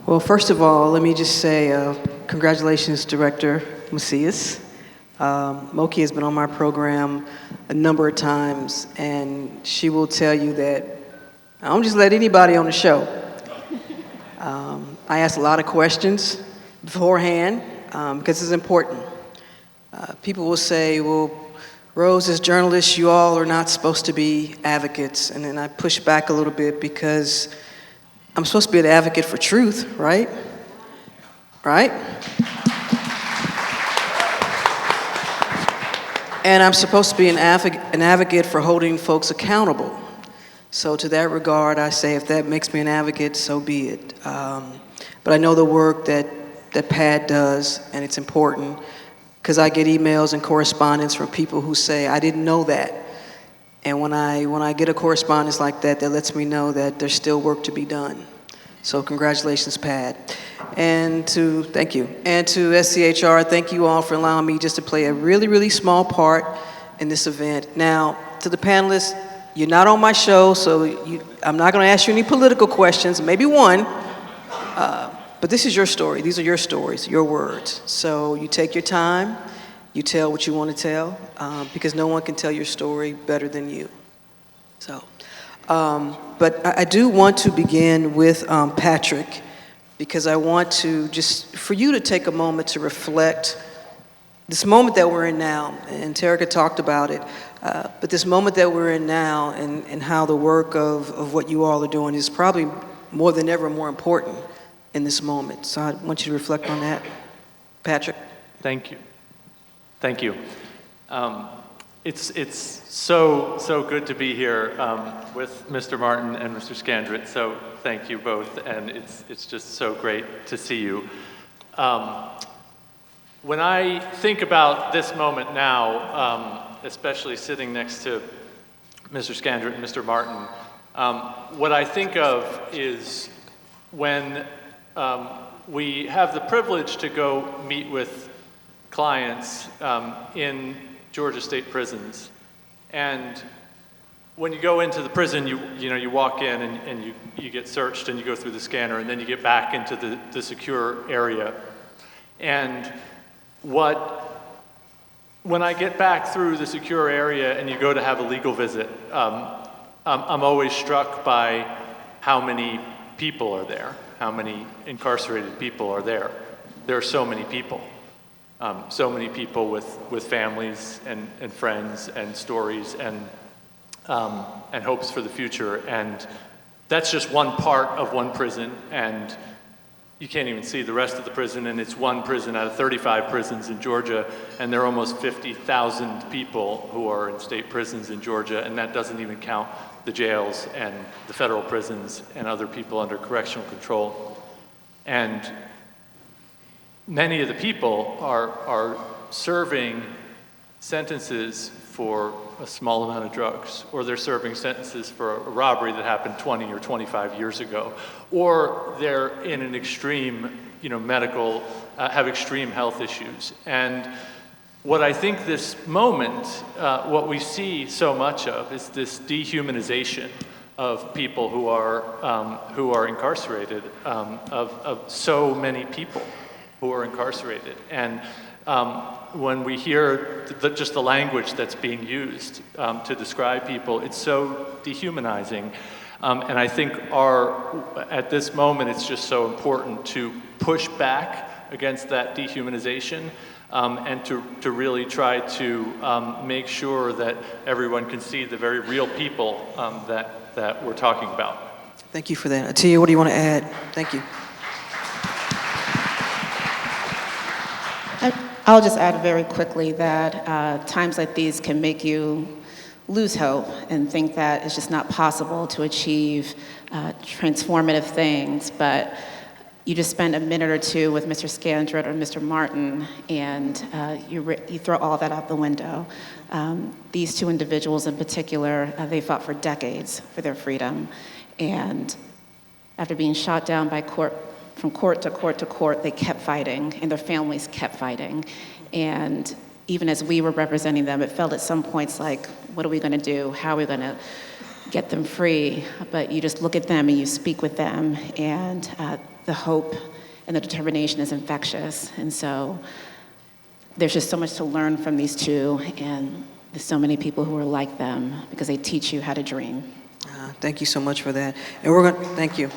Well, first of all, let me just say congratulations, Director Macias. Moki has been on my program a number of times, and she will tell you that I don't just let anybody on the show. I ask a lot of questions beforehand because it's important. People will say, well, Rose, as journalists, you all are not supposed to be advocates. And then I push back a little bit because I'm supposed to be an advocate for truth, right? Right? And I'm supposed to be an advocate for holding folks accountable. So to that regard, I say if that makes me an advocate, so be it. But I know the work that Pat does, and it's important, because I get emails and correspondence from people who say, I didn't know that. And when I get a correspondence like that, that lets me know that there's still work to be done. So congratulations, Pat. Thank you. And to SCHR, thank you all for allowing me just to play a really, really small part in this event. Now, to the panelists, you're not on my show, so I'm not gonna ask you any political questions, maybe one, but this is your story. These are your stories, your words. So you take your time, you tell what you want to tell, because no one can tell your story better than you. So, but I do want to begin with Patrick, because I want to for you to take a moment to reflect this moment that we're in now, and Terica talked about it, but this moment that we're in now and how the work of what you all are doing is probably more than ever more important in this moment. So I want you to reflect on that. Patrick. Thank you. Thank you. It's so good to be here with Mr. Martin and Mr. Scandrett. So thank you both, and it's just so great to see you. When I think about this moment now, especially sitting next to Mr. Scandrett and Mr. Martin, what I think of is when we have the privilege to go meet with clients in Georgia state prisons. And when you go into the prison, you walk in and you get searched and you go through the scanner, and then you get back into the secure area. And when I get back through the secure area and you go to have a legal visit, I'm always struck by how many people are there, how many incarcerated people are there. There are so many people with families and friends and stories and hopes for the future. And that's just one part of one prison, and you can't even see the rest of the prison, and it's one prison out of 35 prisons in Georgia, and there are almost 50,000 people who are in state prisons in Georgia, and that doesn't even count the jails and the federal prisons and other people under correctional control. And many of the people are serving sentences for a small amount of drugs, or they're serving sentences for a robbery that happened 20 or 25 years ago, or they're in an extreme, medical, have extreme health issues. And what I think this moment, what we see so much of is this dehumanization of people who are incarcerated, of so many people who are incarcerated. And when we hear just the language that's being used to describe people, it's so dehumanizing. And I think at this moment, it's just so important to push back against that dehumanization and to really try to make sure that everyone can see the very real people that we're talking about. Thank you for that. Atiya, what do you want to add? Thank you. I'll just add very quickly that times like these can make you lose hope and think that it's just not possible to achieve transformative things. But you just spend a minute or two with Mr. Scandrett or Mr. Martin, and you throw all that out the window. These two individuals in particular, they fought for decades for their freedom. And after being shot down by from court to court to court, they kept fighting, and their families kept fighting. And even as we were representing them, it felt at some points like, what are we going to do? How are we going to get them free, but you just look at them and you speak with them, and the hope and the determination is infectious. And so there's just so much to learn from these two, and there's so many people who are like them because they teach you how to dream. Thank you so much for that. And we're going to, thank you.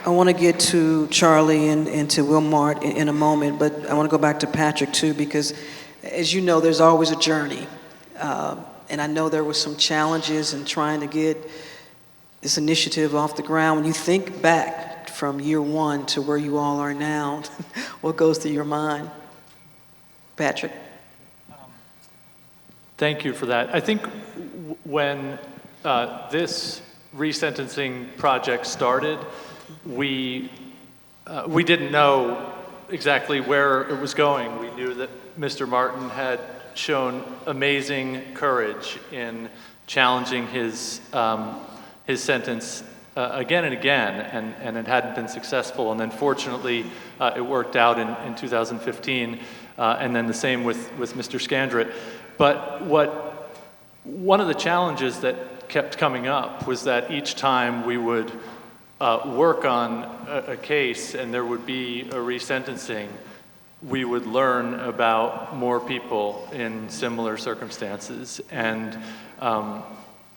I want to get to Charlie and to Wilmart in a moment, but I want to go back to Patrick too, because as you know, there's always a journey. And I know there were some challenges in trying to get this initiative off the ground. When you think back from year one to where you all are now, what goes through your mind? Patrick? Thank you for that. I think when this resentencing project started, we didn't know exactly where it was going. We knew that Mr. Martin had shown amazing courage in challenging his sentence again and again, and it hadn't been successful. And then fortunately, it worked out in 2015, and then the same with Mr. Scandrett. But one of the challenges that kept coming up was that each time we would work on a case and there would be a resentencing, we would learn about more people in similar circumstances, and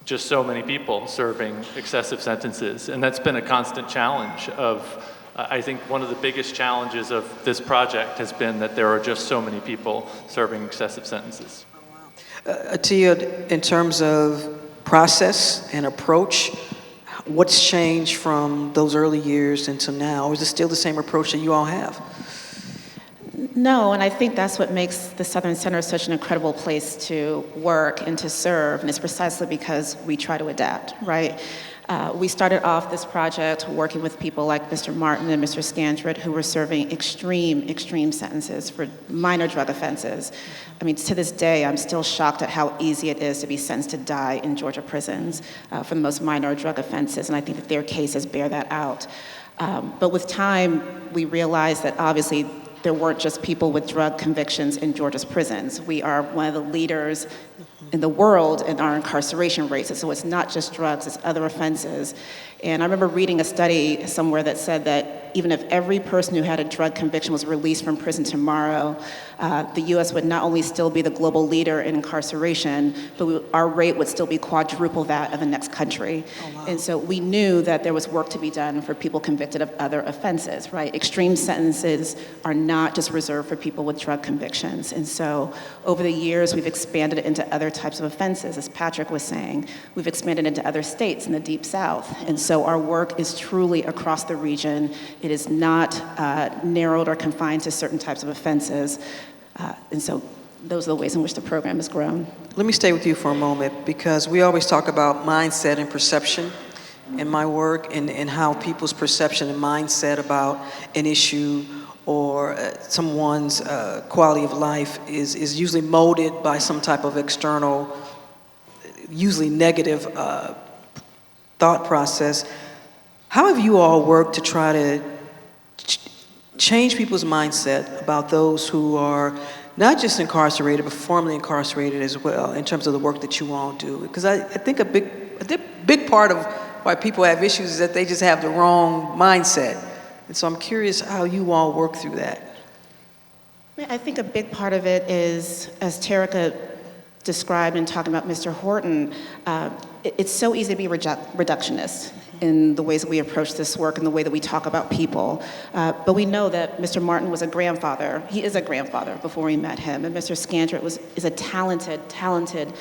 just so many people serving excessive sentences. And that's been a constant challenge of, I think one of the biggest challenges of this project has been that there are just so many people serving excessive sentences. Atia, in terms of process and approach, what's changed from those early years until now? Or is it still the same approach that you all have? No, and I think that's what makes the Southern Center such an incredible place to work and to serve, and it's precisely because we try to adapt, right? We started off this project working with people like Mr. Martin and Mr. Scandrett, who were serving extreme sentences for minor drug offenses. I mean, to this day, I'm still shocked at how easy it is to be sentenced to die in Georgia prisons for the most minor drug offenses, and I think that their cases bear that out. But with time, we realized that obviously there weren't just people with drug convictions in Georgia's prisons. We are one of the leaders in the world in our incarceration rates. So it's not just drugs, it's other offenses. And I remember reading a study somewhere that said that even if every person who had a drug conviction was released from prison tomorrow, the US would not only still be the global leader in incarceration, but our rate would still be quadruple that of the next country. Oh, wow. And so we knew that there was work to be done for people convicted of other offenses, right? Extreme sentences are not just reserved for people with drug convictions. And so over the years, we've expanded it into other types of offenses. As Patrick was saying, we've expanded into other states in the Deep South. And so our work is truly across the region. It is not narrowed or confined to certain types of offenses. And so those are the ways in which the program has grown. Let me stay with you for a moment, because we always talk about mindset and perception in my work, and how people's perception and mindset about an issue or someone's quality of life is usually molded by some type of external, usually negative thought process. How have you all worked to try to change people's mindset about those who are not just incarcerated, but formerly incarcerated as well, in terms of the work that you all do? Because I think a big part of why people have issues is that they just have the wrong mindset. And so I'm curious how you all work through that. I think a big part of it is, as Terica described in talking about Mr. Horton, it's so easy to be reductionist in the ways that we approach this work and the way that we talk about people. But we know that Mr. Martin was a grandfather. He is a grandfather before we met him. And Mr. Scandrett is a talented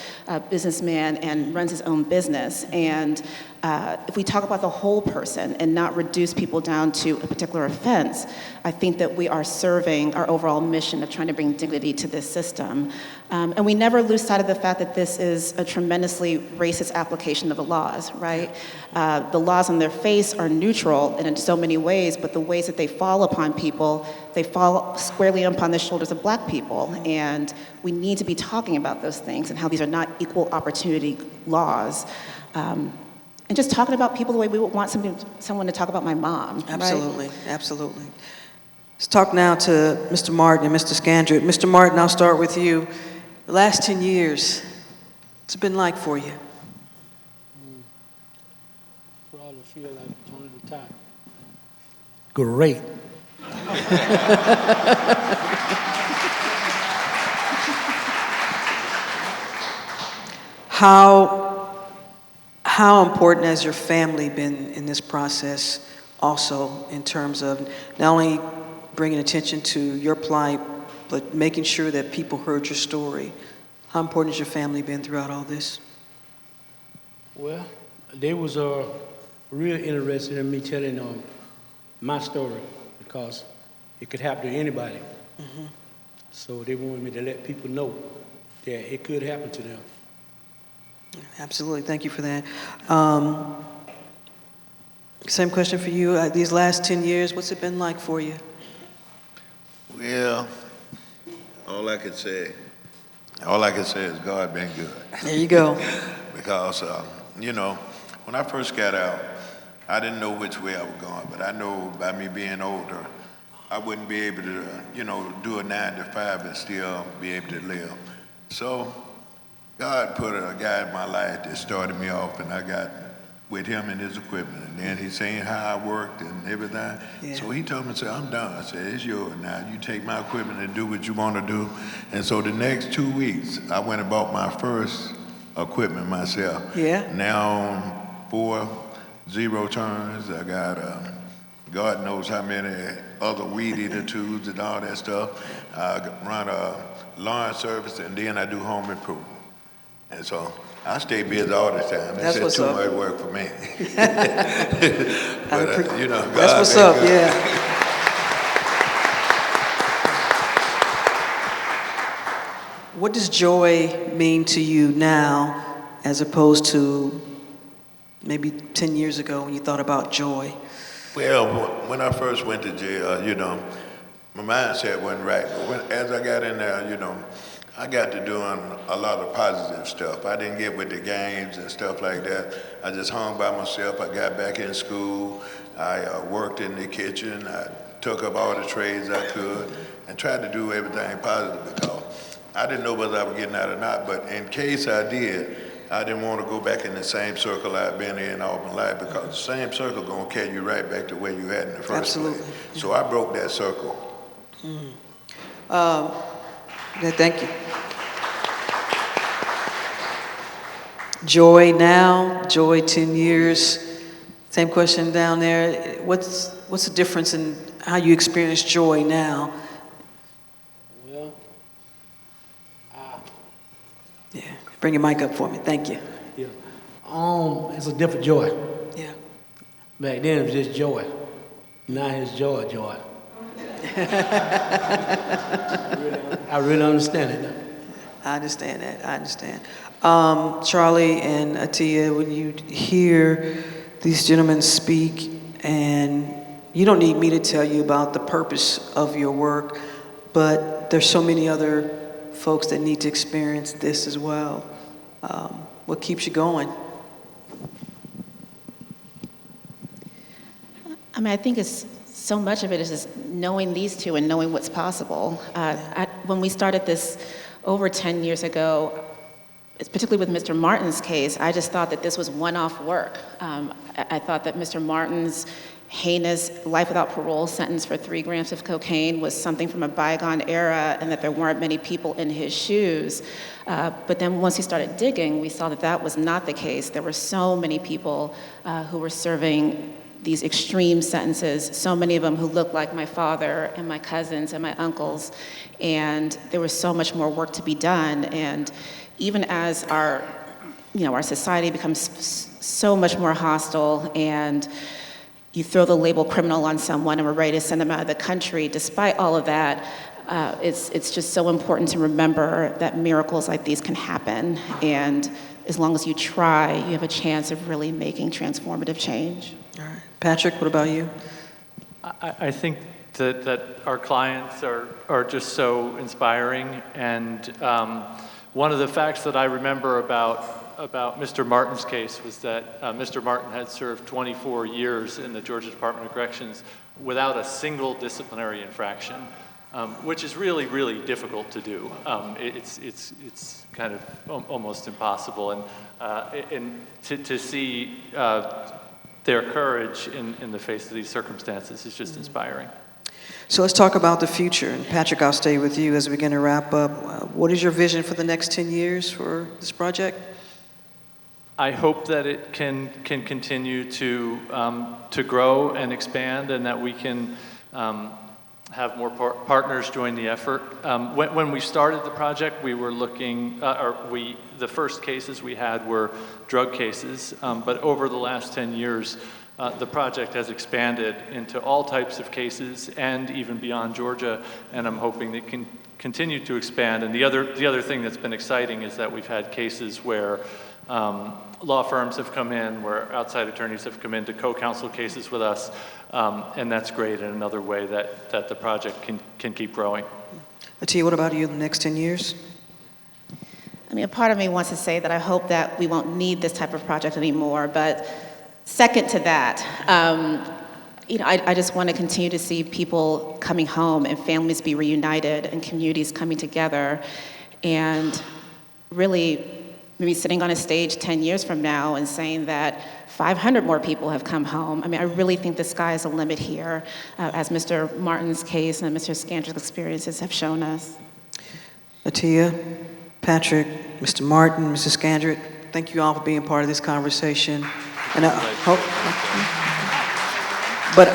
businessman and runs his own business. And if we talk about the whole person and not reduce people down to a particular offense, I think that we are serving our overall mission of trying to bring dignity to this system. And we never lose sight of the fact that this is a tremendously racist application of the laws, right? The laws on their face are neutral in so many ways, but the ways that they fall upon people, they fall squarely upon the shoulders of Black people. And we need to be talking about those things and how these are not equal opportunity laws. And just talking about people the way we would want someone to talk about my mom. Absolutely, right? Absolutely. Let's talk now to Mr. Martin and Mr. Scandrett. Mr. Martin, I'll start with you. The last 10 years, what's it been like for you? Probably feel like Tony the Tiger. Great. How important has your family been in this process also, in terms of not only bringing attention to your plight, but making sure that people heard your story? How important has your family been throughout all this? Well, they was real interested in me telling my story because it could happen to anybody. Mm-hmm. So they wanted me to let people know that it could happen to them. Absolutely, thank you for that. Same question for you. These last 10 years, what's it been like for you? Well, all I can say is God been good. There you go. Because, when I first got out, I didn't know which way I was going, but I know by me being older, I wouldn't be able to, do a 9 to 5 and still be able to live. So God put a guy in my life that started me off, and I got with him and his equipment. And then he seen how I worked and everything. Yeah. So he told me, I'm done. I said, it's yours now. You take my equipment and do what you want to do. And so the next 2 weeks, I went and bought my first equipment myself. Yeah. Now 4 zero turns. I got God knows how many other weed eater tools and all that stuff. I run a lawn service, and then I do home improvement. And so I stay busy all the time. That's what's too up. much work for me. But, God That's what's been up, good. yeah. What does joy mean to you now as opposed to maybe 10 years ago when you thought about joy? Well, when I first went to jail, my mindset wasn't right. But as I got in there, I got to doing a lot of positive stuff. I didn't get with the games and stuff like that. I just hung by myself. I got back in school. I worked in the kitchen. I took up all the trades I could and tried to do everything positive because I didn't know whether I was getting out or not. But in case I did, I didn't want to go back in the same circle I've been in all my life because the same circle going to carry you right back to where you had in the first Absolutely. place. So I broke that circle. Yeah, thank you. Joy now, joy 10 years. Same question down there. What's the difference in how you experience joy now? Well, Yeah, bring your mic up for me. Thank you. yeah. It's a different joy. Yeah. Back then it was just joy. Now it's joy. I really understand it now. I understand that. I understand. Charlie and Atia, when you hear these gentlemen speak, and you don't need me to tell you about the purpose of your work, but there's so many other folks that need to experience this as well. What keeps you going? I mean, I think it's so much of it is just knowing these two and knowing what's possible. When we started this over 10 years ago, particularly with Mr. Martin's case, I just thought that this was one-off work. I thought that Mr. Martin's heinous life without parole sentence for 3 grams of cocaine was something from a bygone era and that there weren't many people in his shoes. But then once he started digging, we saw that that was not the case. There were so many people who were serving these extreme sentences, so many of them who looked like my father and my cousins and my uncles, and there was so much more work to be done. And even as our society becomes so much more hostile and you throw the label criminal on someone and we're ready to send them out of the country, despite all of that, it's just so important to remember that miracles like these can happen, and as long as you try, you have a chance of really making transformative change. All right. Patrick, what about you? I think that our clients are just so inspiring, and one of the facts that I remember about Mr. Martin's case was that Mr. Martin had served 24 years in the Georgia Department of Corrections without a single disciplinary infraction. which is really, really difficult to do. It's kind of almost impossible, and to see their courage in the face of these circumstances is just inspiring. So let's talk about the future. And Patrick, I'll stay with you as we begin to wrap up. What is your vision for the next 10 years for this project? I hope that it can continue to grow and expand, and that we can have more partners join the effort. When we started the project, we were looking, the first cases we had were drug cases, but over the last 10 years, the project has expanded into all types of cases and even beyond Georgia, and I'm hoping it can continue to expand. And the other thing that's been exciting is that we've had cases where law firms have come in, where outside attorneys have come in to co-counsel cases with us, and that's great, and another way that the project can keep growing. Atia, what about you in the next 10 years? I mean, a part of me wants to say that I hope that we won't need this type of project anymore, but second to that, I just want to continue to see people coming home and families be reunited and communities coming together, and really maybe sitting on a stage 10 years from now and saying that 500 more people have come home. I mean, I really think the sky is the limit here, as Mr. Martin's case and Mr. Scandrick's experiences have shown us. Atia, Patrick, Mr. Martin, Mr. Scandrick, thank you all for being part of this conversation. And I hope, but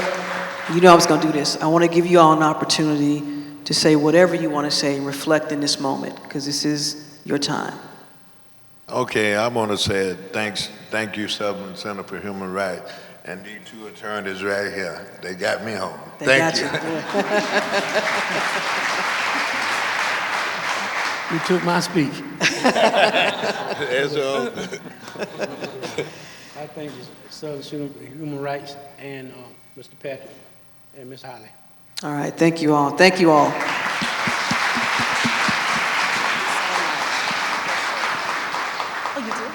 you know I was going to do this. I want to give you all an opportunity to say whatever you want to say and reflect in this moment, because this is your time. Okay, I want to say thank you, Southern Center for Human Rights, and these two attorneys right here. They got me home. Thank you. You took my speech. That's all. I thank the Southern Center for Human Rights and Mr. Patrick and Ms. Holly. All right, thank you all. Thank you all. Oh, you do?